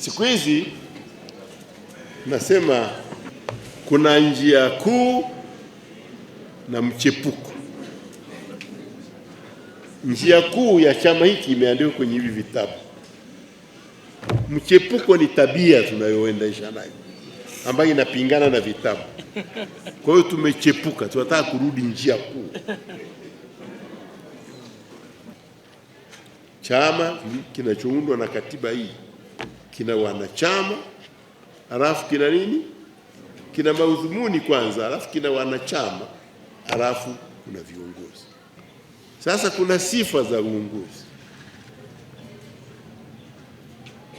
Siku hizi nasema kuna njia kuu na mchepuko. Njia kuu ya chama hiki imeandikwa kwenye hivi vitabu. Mchepuko ni tabia tunayoendesha nayo ambayo inapingana na vitabu. Kwa hiyo tumechepuka, tunataka kurudi njia kuu. Chama kinachoundwa na katiba hii kina wanachama, halafu kina nini? Kina maudhumuni kwanza, halafu kina wanachama, halafu kuna viongozi. Sasa kuna sifa za uongozi.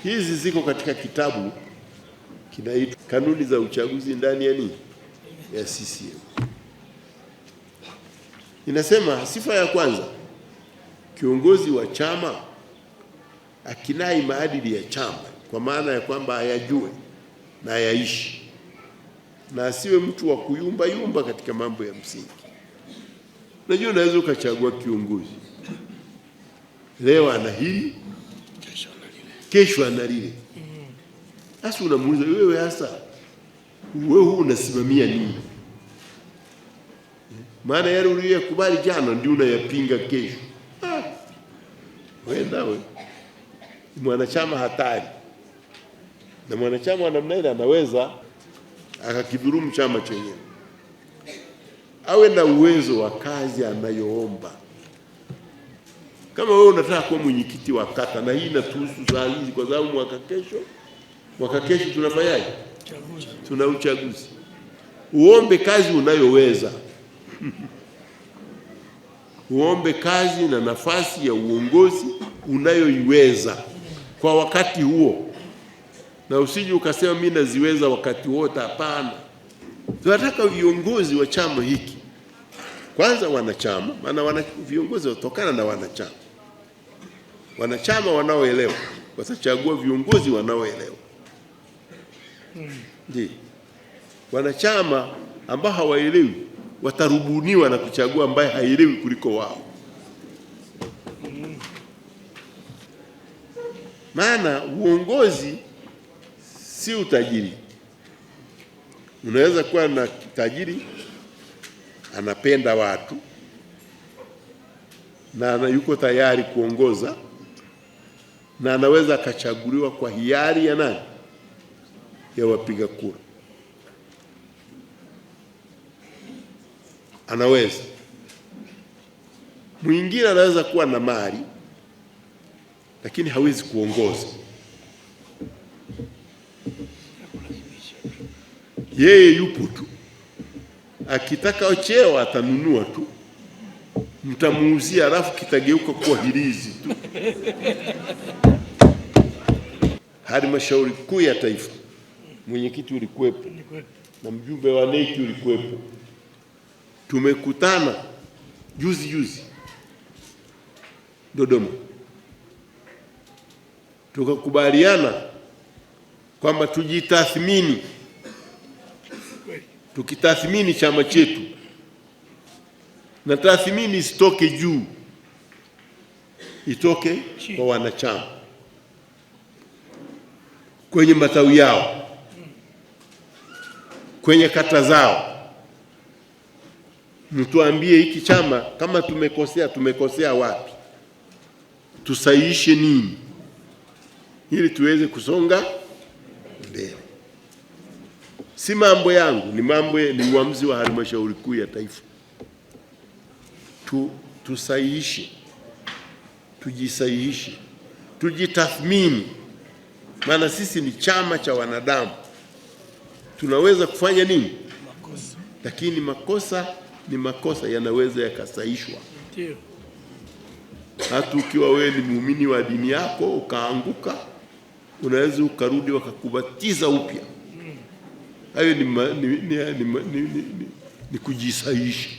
Hizi ziko katika kitabu kinaitwa Kanuni za Uchaguzi ndani ya nini? Ya CCM. Inasema sifa ya kwanza, kiongozi wa chama akinai maadili ya chama, kwa maana ya kwamba ayajue na ayaishi, na asiwe mtu wa kuyumba yumba katika mambo ya msingi. Unajua, unaweza ukachagua kiongozi leo ana hili, kesho ana lile. Sasa unamuuliza, wewe hasa wewe unasimamia nini? Maana yale uliyokubali jana ndio unayapinga kesho. Wewe nawe mwanachama hatari, na mwanachama wa namna ile anaweza akakidhulumu chama chenyewe. Awe na uwezo wa kazi anayoomba. Kama wewe unataka kuwa mwenyekiti wa kata, na hii inatuhusu saa hizi kwa sababu mwaka kesho tunafanyaje? Tuna uchaguzi. Uombe kazi unayoweza. Uombe kazi na nafasi ya uongozi unayoiweza kwa wakati huo, na usije ukasema mimi naziweza wakati wote. Hapana. Tunataka viongozi wa chama hiki kwanza wanachama, maana viongozi watokana na wanachama. Wanachama wanaoelewa watachagua viongozi wanaoelewa. Ndiyo. Wanachama ambao hawaelewi watarubuniwa na kuchagua ambaye haelewi kuliko wao. Maana uongozi si utajiri. Unaweza kuwa na tajiri anapenda watu na yuko tayari kuongoza, na anaweza akachaguliwa kwa hiari ya nani? Ya wapiga kura. Anaweza. Mwingine anaweza kuwa na mali lakini hawezi kuongoza. Yeye yupo tu, akitaka cheo atanunua tu, mtamuuzia, alafu kitageuka kuwa hirizi tu. Halmashauri Kuu ya Taifa, mwenyekiti ulikuwepo na mjumbe wa NEC ulikuwepo. Tumekutana juzi Dodoma, tukakubaliana kwamba tujitathmini. Tukitathmini chama chetu, na tathmini isitoke juu, itoke kwa wanachama kwenye matawi yao, kwenye kata zao. Mtuambie hiki chama kama tumekosea wapi, tusahihishe nini ili tuweze kusonga mbele. Si mambo yangu, ni uamuzi wa Halmashauri Kuu ya Taifa. Tusahihishe, tujisahihishe, tujitathmini. Maana sisi ni chama cha wanadamu, tunaweza kufanya nini? Makosa. Lakini makosa ni makosa, yanaweza yakasahihishwa. Hata ukiwa wewe ni muumini wa dini yako ukaanguka, unaweza ukarudi wakakubatiza upya. Hayo ni kujisahihisha.